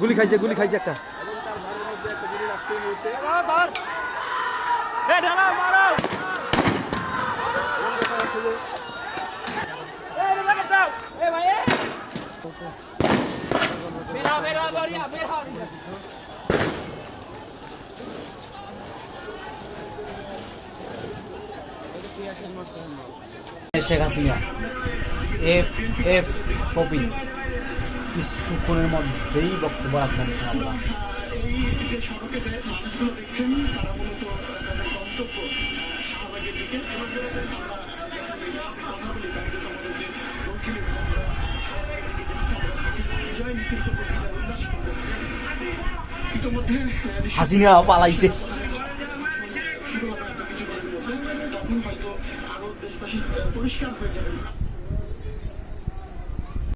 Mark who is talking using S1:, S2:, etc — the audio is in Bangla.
S1: গুলি খাইছে একটা।
S2: শেখ হাসিনা এফ কপি কিছুক্ষণের মধ্যেই বক্তব্য রাখবেন ইনশাআল্লাহ। হাসিনা পালাইছে।
S3: পরিষ্কার হয়ে যাবে।